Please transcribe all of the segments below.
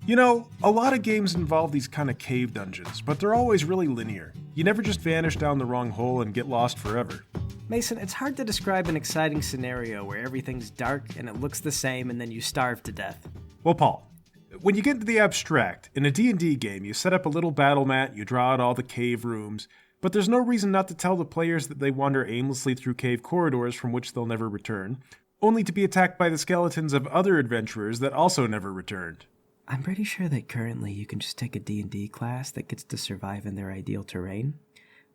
You know, a lot of games involve these kind of cave dungeons, but they're always really linear. You never just vanish down the wrong hole and get lost forever. Mason, it's hard to describe an exciting scenario where everything's dark and it looks the same and then you starve to death. Well, Paul, when you get into the abstract, in a D&D game, you set up a little battle mat, you draw out all the cave rooms, but there's no reason not to tell the players that they wander aimlessly through cave corridors from which they'll never return, only to be attacked by the skeletons of other adventurers that also never returned. I'm pretty sure that currently you can just take a D&D class that gets to survive in their ideal terrain.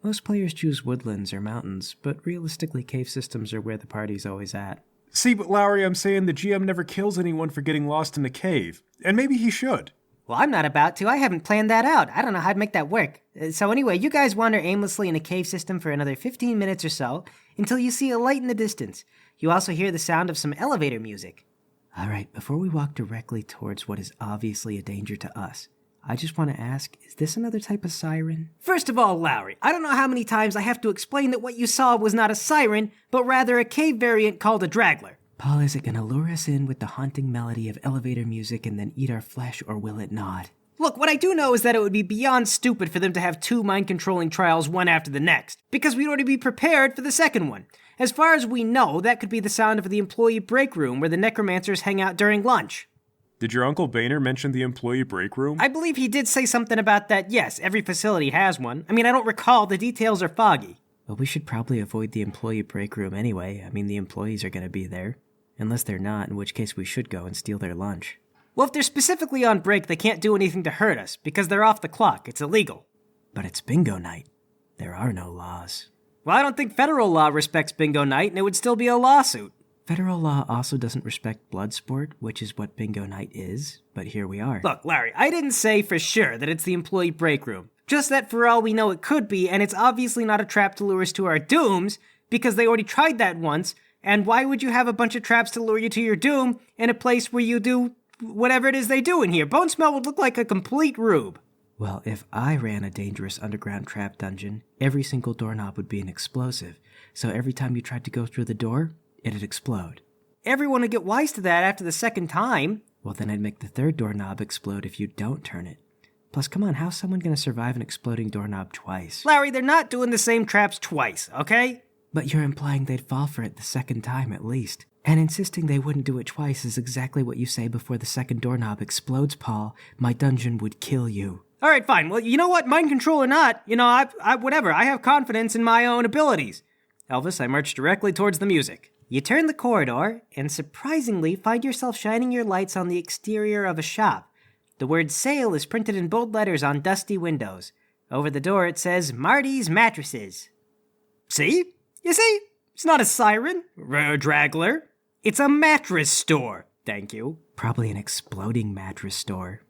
Most players choose woodlands or mountains, but realistically cave systems are where the party's always at. See, but Lowry, I'm saying the GM never kills anyone for getting lost in a cave, and maybe he should. Well, I'm not about to. I haven't planned that out. I don't know how to make that work. So anyway, you guys wander aimlessly in a cave system for another 15 minutes or so, until you see a light in the distance. You also hear the sound of some elevator music. Alright, before we walk directly towards what is obviously a danger to us, I just want to ask, is this another type of siren? First of all, Lowry, I don't know how many times I have to explain that what you saw was not a siren, but rather a cave variant called a draggler. Paul, is it going to lure us in with the haunting melody of elevator music and then eat our flesh, or will it not? Look, what I do know is that it would be beyond stupid for them to have two mind-controlling trials one after the next, because we'd already be prepared for the second one. As far as we know, that could be the sound of the employee break room where the necromancers hang out during lunch. Did your Uncle Boehner mention the employee break room? I believe he did say something about that, yes. Every facility has one. I mean, I don't recall. The details are foggy. Well, we should probably avoid the employee break room anyway. I mean, the employees are going to be there. Unless they're not, in which case we should go and steal their lunch. Well, if they're specifically on break, they can't do anything to hurt us, because they're off the clock. It's illegal. But it's bingo night. There are no laws. Well, I don't think federal law respects bingo night, and it would still be a lawsuit. Federal law also doesn't respect blood sport, which is what bingo night is, but here we are. Look, Larry, I didn't say for sure that it's the employee break room. Just that for all we know it could be, and it's obviously not a trap to lure us to our dooms, because they already tried that once, and why would you have a bunch of traps to lure you to your doom in a place where you do whatever it is they do in here? Bonesmell would look like a complete rube. Well, if I ran a dangerous underground trap dungeon, every single doorknob would be an explosive, so every time you tried to go through the door, it'd explode. Everyone would get wise to that after the second time. Well, then I'd make the third doorknob explode if you don't turn it. Plus, come on, how's someone going to survive an exploding doorknob twice? Larry, they're not doing the same traps twice, okay? But you're implying they'd fall for it the second time at least. And insisting they wouldn't do it twice is exactly what you say before the second doorknob explodes, Paul. My dungeon would kill you. All right, fine. Well, you know what? Mind control or not, whatever. I have confidence in my own abilities. Elvis, I march directly towards the music. You turn the corridor, and surprisingly find yourself shining your lights on the exterior of a shop. The word sale is printed in bold letters on dusty windows. Over the door it says, Marty's Mattresses. See? You see? It's not a siren, or a draggler. It's a mattress store. Thank you. Probably an exploding mattress store.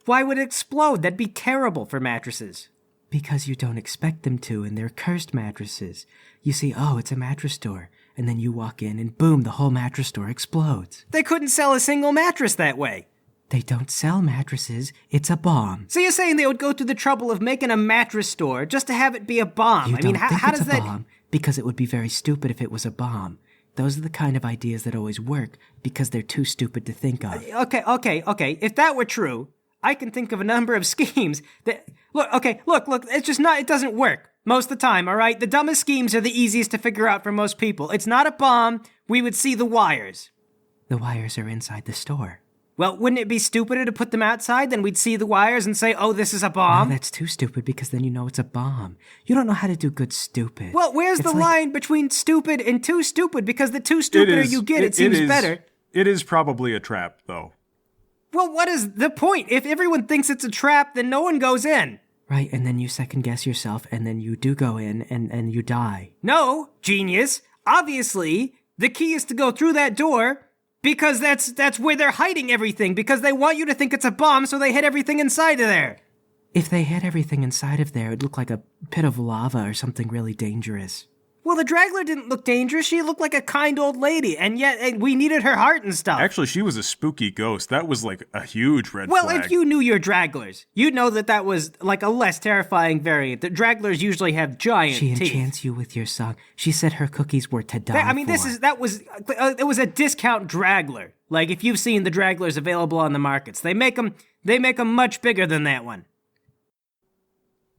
Why would it explode? That'd be terrible for mattresses. Because you don't expect them to, and they're cursed mattresses. You see, oh, it's a mattress store. And then you walk in, and boom, the whole mattress store explodes. They couldn't sell a single mattress that way. They don't sell mattresses. It's a bomb. So you're saying they would go through the trouble of making a mattress store just to have it be a bomb? How does that... bomb because it would be very stupid if it was a bomb. Those are the kind of ideas that always work because they're too stupid to think of. Okay. If that were true, I can think of a number of schemes that... Look, it's just not... It doesn't work most of the time, all right? The dumbest schemes are the easiest to figure out for most people. It's not a bomb. We would see the wires. The wires are inside the store. Well, wouldn't it be stupider to put them outside? Then we'd see the wires and say, oh, this is a bomb? No, that's too stupid because then you know it's a bomb. You don't know how to do good stupid. Well, where's the line between stupid and too stupid? Because the too stupider you get, it seems better. It is probably a trap, though. Well, what is the point? If everyone thinks it's a trap, then no one goes in. Right, and then you second guess yourself, and then you do go in, and you die. No, genius. Obviously, the key is to go through that door... Because that's where they're hiding everything, because they want you to think it's a bomb, so they hid everything inside of there. If they hid everything inside of there, it'd look like a pit of lava or something really dangerous. Well, the Draggler didn't look dangerous. She looked like a kind old lady, and yet we needed her heart and stuff. Actually, she was a spooky ghost. That was like a huge red flag. Well, if you knew your Dragglers, you'd know that was like a less terrifying variant. The Dragglers usually have giant teeth. She enchants you with your song. She said her cookies were to die for. It was a discount Draggler. Like, if you've seen the Dragglers available on the markets, they make them They make them much bigger than that one.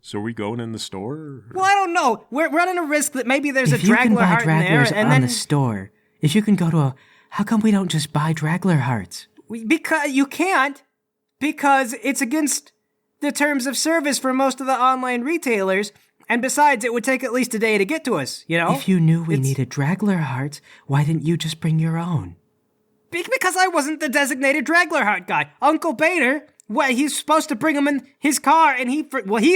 So are we going in the store? Well, I don't know. We're running a risk that maybe there's If a you can Draggler buy heart in there, Dragglers and on then the store, if you can go to a... How come we don't just buy Draggler hearts? because you can't, because it's against the terms of service for most of the online retailers, and besides, it would take at least a day to get to us, you know? If you knew we needed Draggler hearts, why didn't you just bring your own? Because I wasn't the designated Draggler heart guy. Uncle Bader, he's supposed to bring them in his car, and he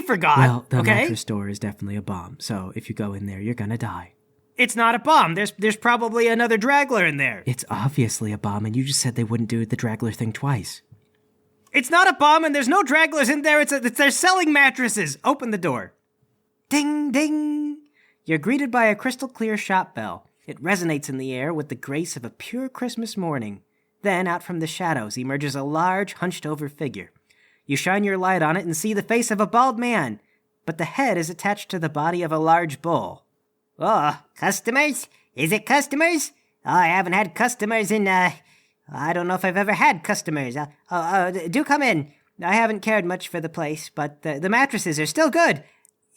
forgot. Well, the okay? mattress store is definitely a bomb, so if you go in there, you're gonna die. It's not a bomb. There's probably another Draggler in there. It's obviously a bomb, and you just said they wouldn't do the Draggler thing twice. It's not a bomb, and there's no Dragglers in there. They're selling mattresses. Open the door. Ding, ding. You're greeted by a crystal clear shop bell. It resonates in the air with the grace of a pure Christmas morning. Then, out from the shadows, emerges a large, hunched-over figure. You shine your light on it and see the face of a bald man, but the head is attached to the body of a large bull. Oh, customers? Is it customers? Oh, I haven't had customers in, I don't know if I've ever had customers. Do come in. I haven't cared much for the place, but the mattresses are still good,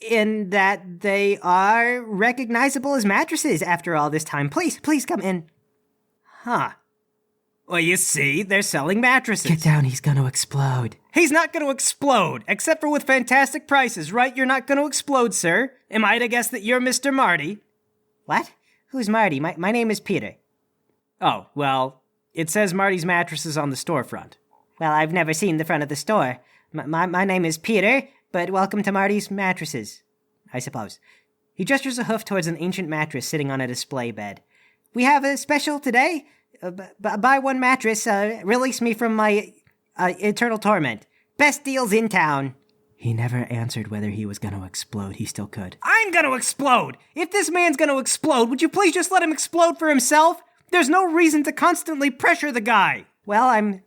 in that they are recognizable as mattresses after all this time. Please come in. Huh. Well, you see, they're selling mattresses. Get down, he's gonna explode. He's not going to explode, except for with fantastic prices, right? You're not going to explode, sir. Am I to guess that you're Mr. Marty? What? Who's Marty? My name is Peter. Oh, well, it says Marty's Mattresses on the storefront. Well, I've never seen the front of the store. My name is Peter, but welcome to Marty's Mattresses, I suppose. He gestures a hoof towards an ancient mattress sitting on a display bed. We have a special today. Buy one mattress, release me from my eternal torment. Best deals in town. He never answered whether he was gonna explode. He still could. I'm gonna explode! If this man's gonna explode, would you please just let him explode for himself? There's no reason to constantly pressure the guy. Well, I'm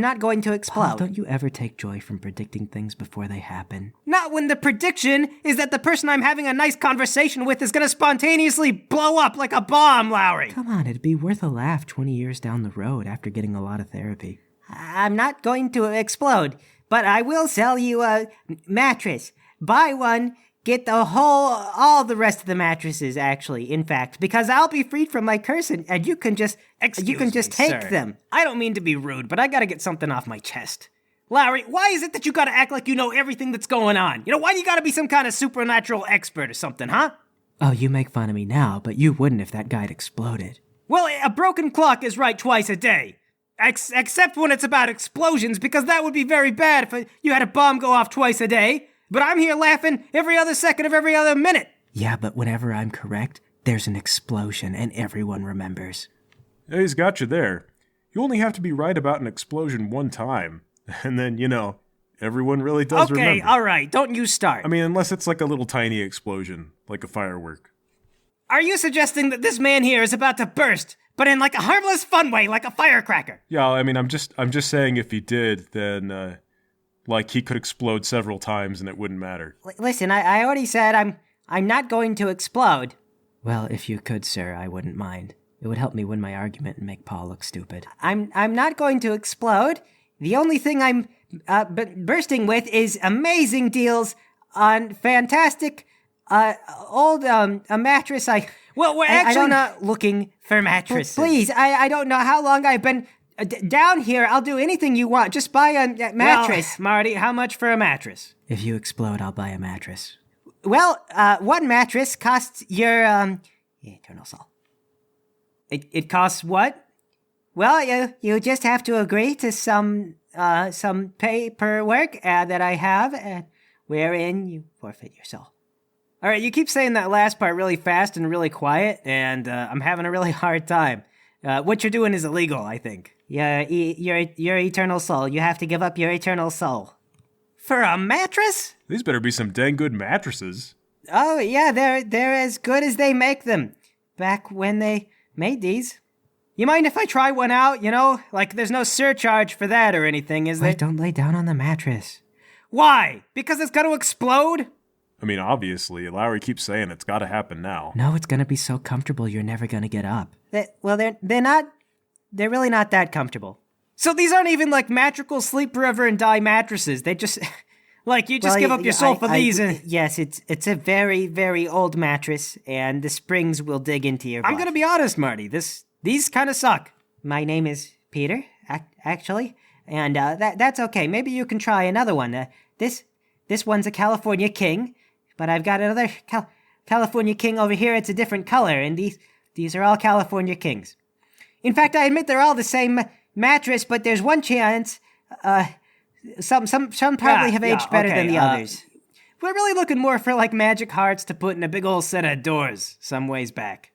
not going to explode. Paul, don't you ever take joy from predicting things before they happen? Not when the prediction is that the person I'm having a nice conversation with is gonna spontaneously blow up like a bomb, Lowry. Come on, it'd be worth a laugh 20 years down the road after getting a lot of therapy. I'm not going to explode, but I will sell you a mattress. Buy one, get all the rest of the mattresses, actually, in fact, because I'll be freed from my curse and you can just take sir. them. I don't mean to be rude, but I gotta get something off my chest. Larry, why is it that you gotta act like you know everything that's going on? You know, why do you gotta be some kind of supernatural expert or something, huh? Oh, you make fun of me now, but you wouldn't if that guy'd exploded. Well, a broken clock is right twice a day. Except when it's about explosions, because that would be very bad if you had a bomb go off twice a day. But I'm here laughing every other second of every other minute. Yeah, but whenever I'm correct, there's an explosion and everyone remembers. Hey, he's got you there. You only have to be right about an explosion one time. And then, everyone really does remember. Okay, all right, don't you start. I mean, unless it's like a little tiny explosion, like a firework. Are you suggesting that this man here is about to burst, but in like a harmless fun way, like a firecracker? Yeah, I mean, I'm just saying if he did, then, he could explode several times and it wouldn't matter. Listen, I already said I'm not going to explode. Well, if you could, sir, I wouldn't mind. It would help me win my argument and make Paul look stupid. I'm not going to explode. The only thing I'm bursting with is amazing deals on fantastic old a mattress. Well, we're actually not looking for mattresses. Please, I don't know how long I've been down here. I'll do anything you want. Just buy a mattress. Well, Marty, how much for a mattress? If you explode, I'll buy a mattress. Well, one mattress costs your eternal soul. It costs what? Well, you just have to agree to some paperwork that I have, wherein you forfeit your soul. All right, you keep saying that last part really fast and really quiet, and I'm having a really hard time. What you're doing is illegal, I think. Your eternal soul. You have to give up your eternal soul. For a mattress? These better be some dang good mattresses. Oh, yeah, they're as good as they make them. Back when they made these. You mind if I try one out, Like, there's no surcharge for that or anything, is there? Wait, don't lay down on the mattress. Why? Because it's gonna explode? I mean, obviously, Lowry keeps saying it's gotta happen now. No, it's gonna be so comfortable you're never gonna get up. They're really not that comfortable. So these aren't even like magical sleep forever and die mattresses. They just, like, you just give up your soul for these. And Yes, it's a very, very old mattress, and the springs will dig into your body. I'm gonna be honest, Marty. These kind of suck. My name is Peter, actually, and that's okay. Maybe you can try another one. This one's a California King, but I've got another California King over here. It's a different color, and these are all California Kings. In fact, I admit they're all the same mattress, but there's one chance. Some probably have aged better than the others. We're really looking more for like magic hearts to put in a big old set of doors some ways back.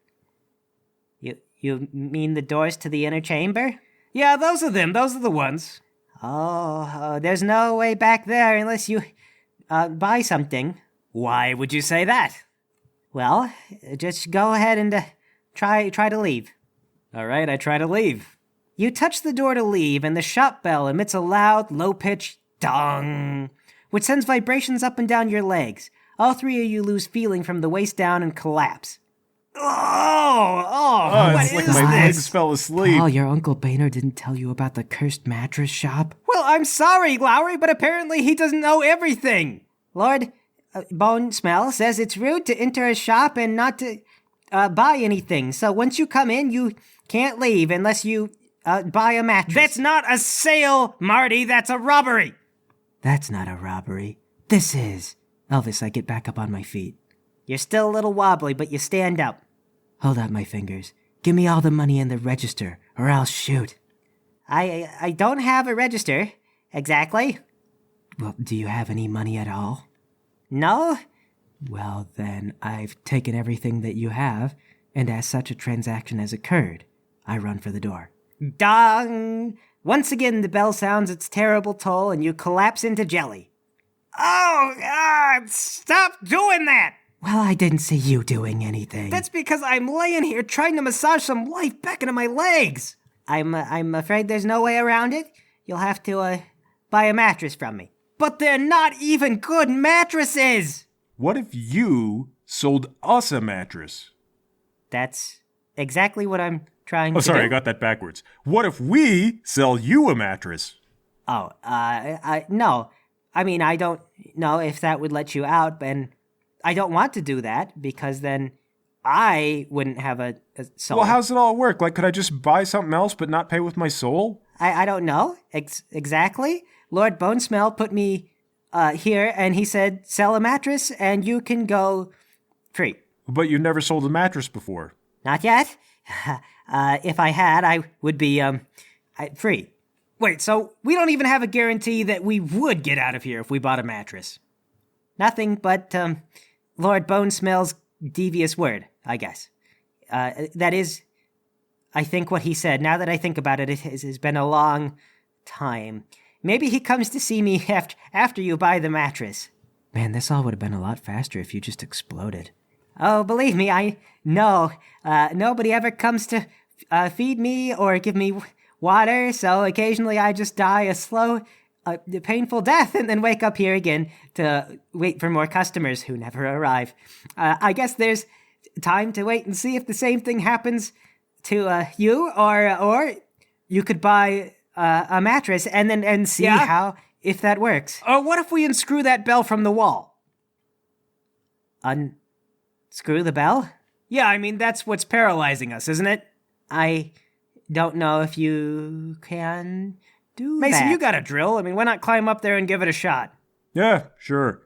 You mean the doors to the inner chamber? Yeah, those are them. Those are the ones. Oh, there's no way back there unless you buy something. Why would you say that? Well, just go ahead and try to leave. All right, I try to leave. You touch the door to leave, and the shop bell emits a loud, low-pitched dong, which sends vibrations up and down your legs. All three of you lose feeling from the waist down and collapse. What it's like is my this? legs fell asleep. Paul, your Uncle Boehner didn't tell you about the cursed mattress shop? Well, I'm sorry, Lowry, but apparently he doesn't know everything. Lord Bonesmell says it's rude to enter a shop and not to buy anything. So once you come in, you can't leave unless you buy a mattress. That's not a sale, Marty. That's a robbery. That's not a robbery. This is. Elvis, I get back up on my feet. You're still a little wobbly, but you stand up. Hold out my fingers. Give me all the money in the register, or I'll shoot. I don't have a register. Exactly. Well, do you have any money at all? No? Well, then, I've taken everything that you have, and as such a transaction has occurred, I run for the door. Dong! Once again, the bell sounds its terrible toll, and you collapse into jelly. Oh, God, stop doing that. Well, I didn't see you doing anything. That's because I'm laying here trying to massage some life back into my legs. I'm afraid there's no way around it. You'll have to buy a mattress from me. But they're not even good mattresses. What if you sold us a mattress? That's exactly what I'm trying to do. Oh, sorry, I got that backwards. What if we sell you a mattress? Oh, no. I mean, I don't know if that would let you out, and I don't want to do that because then I wouldn't have a soul. Well, how's it all work? Like, could I just buy something else but not pay with my soul? I don't know exactly. Lord Bonesmell put me here, and he said, sell a mattress, and you can go free. But you never sold a mattress before. Not yet. If I had, I would be free. Wait, so we don't even have a guarantee that we would get out of here if we bought a mattress? Nothing but Lord Bonesmell's devious word, I guess. That is, I think, what he said. Now that I think about it, it has been a long time. Maybe he comes to see me after you buy the mattress. Man, this all would have been a lot faster if you just exploded. Oh, believe me, I know. Nobody ever comes to feed me or give me water, so occasionally I just die a slow, painful death and then wake up here again to wait for more customers who never arrive. I guess there's time to wait and see if the same thing happens to you, or you could buy a mattress and see how, if that works. Or what if we unscrew that bell from the wall? Unscrew the bell? Yeah, I mean, that's what's paralyzing us, isn't it? I don't know if you can do Mason, that. you got a drill. I mean, why not climb up there and give it a shot? Yeah, sure.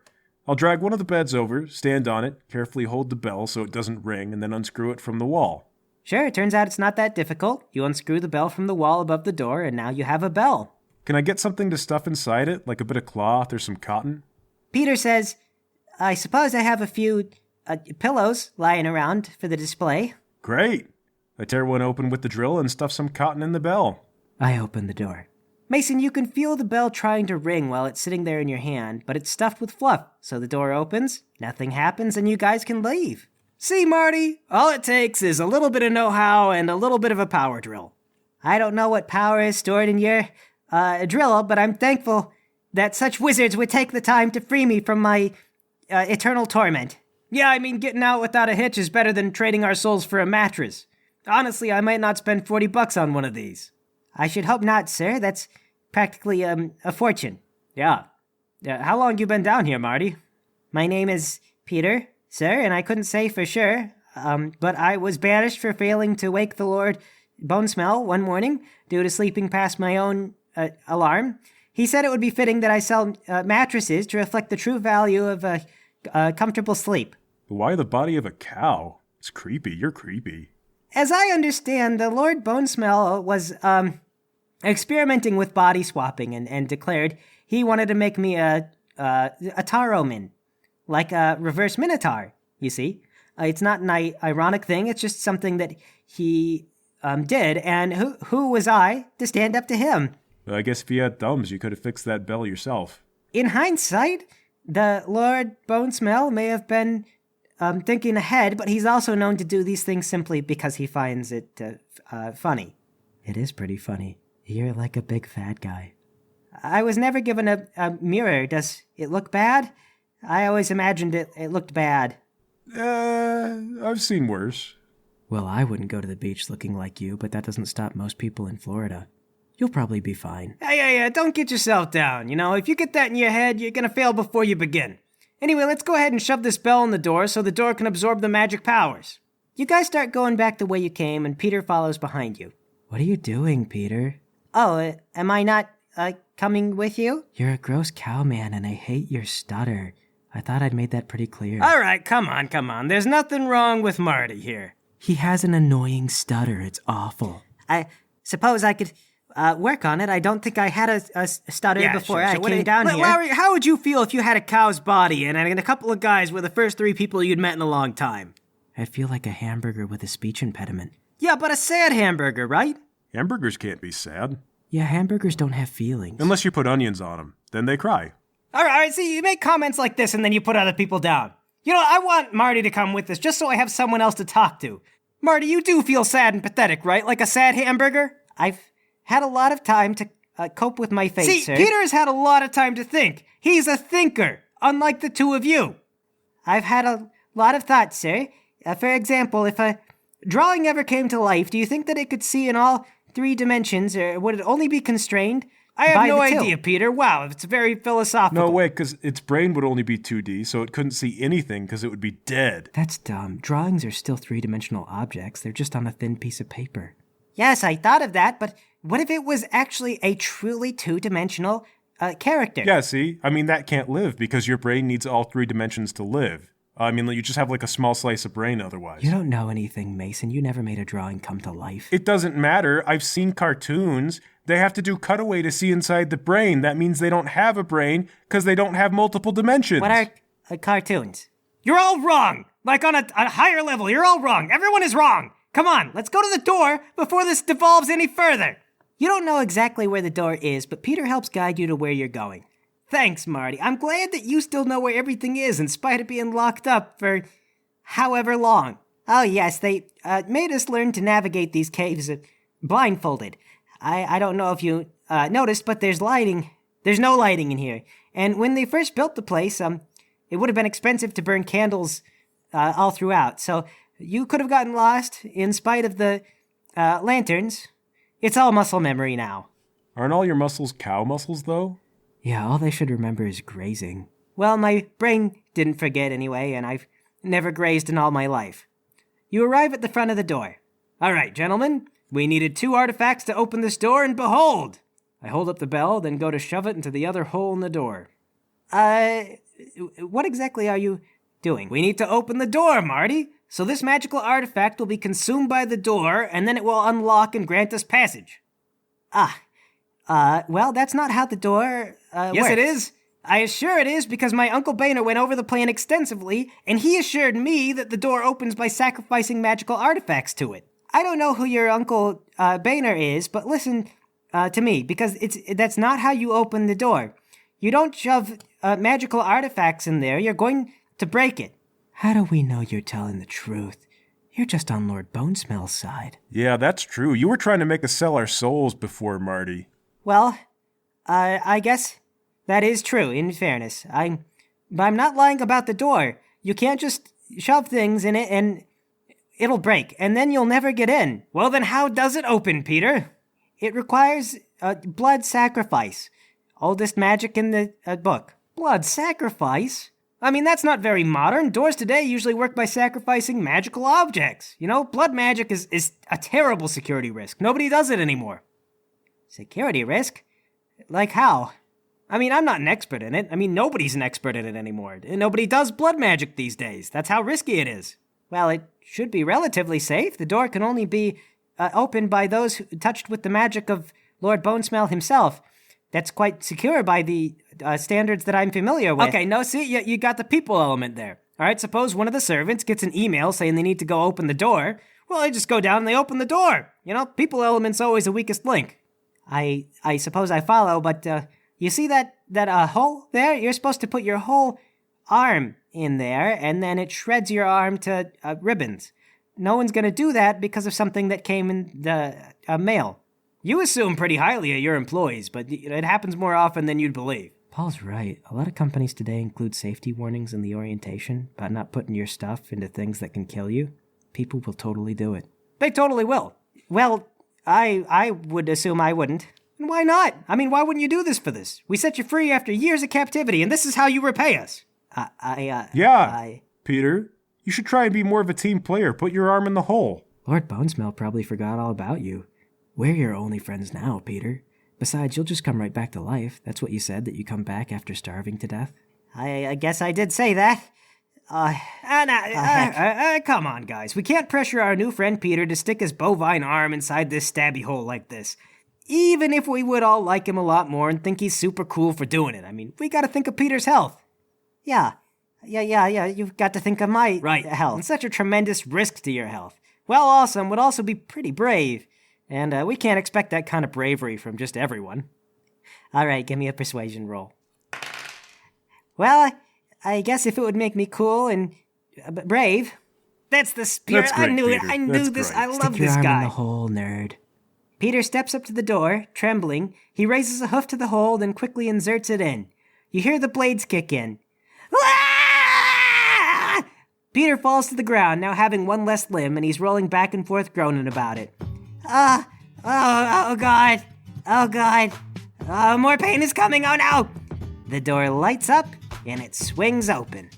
I'll drag one of the beds over, stand on it, carefully hold the bell so it doesn't ring, and then unscrew it from the wall. Sure, it turns out it's not that difficult. You unscrew the bell from the wall above the door, and now you have a bell. Can I get something to stuff inside it, like a bit of cloth or some cotton? Peter says, I suppose I have a few pillows lying around for the display. Great. I tear one open with the drill and stuff some cotton in the bell. I open the door. Mason, you can feel the bell trying to ring while it's sitting there in your hand, but it's stuffed with fluff, so the door opens, nothing happens, and you guys can leave. See, Marty, all it takes is a little bit of know-how and a little bit of a power drill. I don't know what power is stored in your drill, but I'm thankful that such wizards would take the time to free me from my eternal torment. Yeah, I mean, getting out without a hitch is better than trading our souls for a mattress. Honestly, I might not spend $40 on one of these. I should hope not, sir. That's practically a fortune. Yeah. How long you been down here, Marty? My name is Peter, sir, and I couldn't say for sure, but I was banished for failing to wake the Lord Bonesmell one morning due to sleeping past my own alarm. He said it would be fitting that I sell mattresses to reflect the true value of a comfortable sleep. Why the body of a cow? It's creepy. You're creepy. As I understand, the Lord Bonesmell was experimenting with body swapping and declared he wanted to make me a Taroman, like a reverse Minotaur, you see. It's not an ironic thing, it's just something that he did, and who was I to stand up to him? I guess if you had thumbs, you could have fixed that bell yourself. In hindsight, the Lord Bonesmell may have been thinking ahead, but he's also known to do these things simply because he finds it funny. It is pretty funny. You're like a big fat guy. I was never given a mirror. Does it look bad? I always imagined it looked bad. I've seen worse. Well, I wouldn't go to the beach looking like you, but that doesn't stop most people in Florida. You'll probably be fine. Yeah, don't get yourself down. If you get that in your head, you're gonna fail before you begin. Anyway, let's go ahead and shove this bell in the door so the door can absorb the magic powers. You guys start going back the way you came, and Peter follows behind you. What are you doing, Peter? Oh, am I not coming with you? You're a gross cowman, and I hate your stutter. I thought I'd made that pretty clear. All right, come on. There's nothing wrong with Marty here. He has an annoying stutter. It's awful. I suppose I could work on it. I don't think I had a stutter before I came down here. Larry, how would you feel if you had a cow's body and a couple of guys were the first 3 people you'd met in a long time? I'd feel like a hamburger with a speech impediment. Yeah, but a sad hamburger, right? Hamburgers can't be sad. Yeah, hamburgers don't have feelings. Unless you put onions on them. Then they cry. All right, see, you make comments like this and then you put other people down. I want Marty to come with us just so I have someone else to talk to. Marty, you do feel sad and pathetic, right? Like a sad hamburger? I've had a lot of time to cope with my fate, sir. Peter has had a lot of time to think. He's a thinker, unlike the two of you. I've had a lot of thoughts, sir. For example, if a drawing ever came to life, do you think that it could see in all 3 dimensions, or would it only be constrained I have by no the idea, two? Peter. Wow, it's very philosophical. No, wait, because its brain would only be 2D, so it couldn't see anything because it would be dead. That's dumb. Drawings are still 3-dimensional objects. They're just on a thin piece of paper. Yes, I thought of that, but what if it was actually a truly 2-dimensional character? Yeah, see? That can't live because your brain needs all 3 dimensions to live. You just have like a small slice of brain otherwise. You don't know anything, Mason. You never made a drawing come to life. It doesn't matter. I've seen cartoons. They have to do cutaway to see inside the brain. That means they don't have a brain because they don't have multiple dimensions. What are cartoons? You're all wrong. Like on a higher level, you're all wrong. Everyone is wrong. Come on, let's go to the door before this devolves any further. You don't know exactly where the door is, but Peter helps guide you to where you're going. Thanks, Marty. I'm glad that you still know where everything is in spite of being locked up for however long. Oh, yes, they made us learn to navigate these caves blindfolded. I don't know if you noticed, but there's lighting. There's no lighting in here. And when they first built the place, it would have been expensive to burn candles all throughout. So you could have gotten lost in spite of the lanterns. It's all muscle memory now. Aren't all your muscles cow muscles, though? Yeah, all they should remember is grazing. Well, my brain didn't forget anyway, and I've never grazed in all my life. You arrive at the front of the door. All right, gentlemen. We needed 2 artifacts to open this door, and behold! I hold up the bell, then go to shove it into the other hole in the door. What exactly are you doing? We need to open the door, Marty. So this magical artifact will be consumed by the door, and then it will unlock and grant us passage. Well, that's not how the door Yes, works. it is. I assure it is because my Uncle Boehner went over the plan extensively, and he assured me that the door opens by sacrificing magical artifacts to it. I don't know who your Uncle Boehner is, but listen to me, because that's not how you open the door. You don't shove magical artifacts in there. You're going to break it. How do we know you're telling the truth? You're just on Lord Bonesmell's side. Yeah, that's true. You were trying to make us sell our souls before, Marty. Well, I guess that is true, in fairness. But I'm not lying about the door. You can't just shove things in it and it'll break, and then you'll never get in. Well, then how does it open, Peter? It requires blood sacrifice. Oldest magic in the book. Blood sacrifice? I mean, that's not very modern. Doors today usually work by sacrificing magical objects. You know, blood magic is a terrible security risk. Nobody does it anymore. Security risk? Like how? I mean, I'm not an expert in it. I mean, nobody's an expert in it anymore. Nobody does blood magic these days. That's how risky it is. Well, it should be relatively safe. The door can only be opened by those who touched with the magic of Lord Bonesmell himself. That's quite secure by the standards that I'm familiar with. Okay, no, see, you got the people element there. All right, suppose one of the servants gets an email saying they need to go open the door. Well, they just go down and they open the door. You know, people element's always the weakest link. I suppose I follow, but you see that hole there? You're supposed to put your whole arm in there, and then it shreds your arm to ribbons. No one's going to do that because of something that came in the mail. You assume pretty highly of your employees, but it happens more often than you'd believe. Paul's right. A lot of companies today include safety warnings in the orientation about not putting your stuff into things that can kill you. People will totally do it. They totally will. Well, I would assume I wouldn't. And why not? I mean, why wouldn't you do this for this? We set you free after years of captivity, and this is how you repay us. Peter, you should try and be more of a team player. Put your arm in the hole. Lord Bonesmell probably forgot all about you. We're your only friends now, Peter. Besides, you'll just come right back to life. That's what you said, that you come back after starving to death. I guess I did say that. Come on, guys. We can't pressure our new friend Peter to stick his bovine arm inside this stabby hole like this. Even if we would all like him a lot more and think he's super cool for doing it. I mean, we gotta think of Peter's health. Yeah. You've got to think of my health. It's such a tremendous risk to your health. Well, awesome would also be pretty brave. And we can't expect that kind of bravery from just everyone. All right, give me a persuasion roll. Well, I guess if it would make me cool and brave. That's the spirit. That's great, I knew it. Peter. I knew That's this. great. I love Stick your this arm guy. in the hole, nerd. Peter steps up to the door, trembling. He raises a hoof to the hole, then quickly inserts it in. You hear the blades kick in. Ah! Peter falls to the ground, now having one less limb, and he's rolling back and forth, groaning about it. Oh God. Oh, God. Oh, more pain is coming. Oh, no. The door lights up, and it swings open.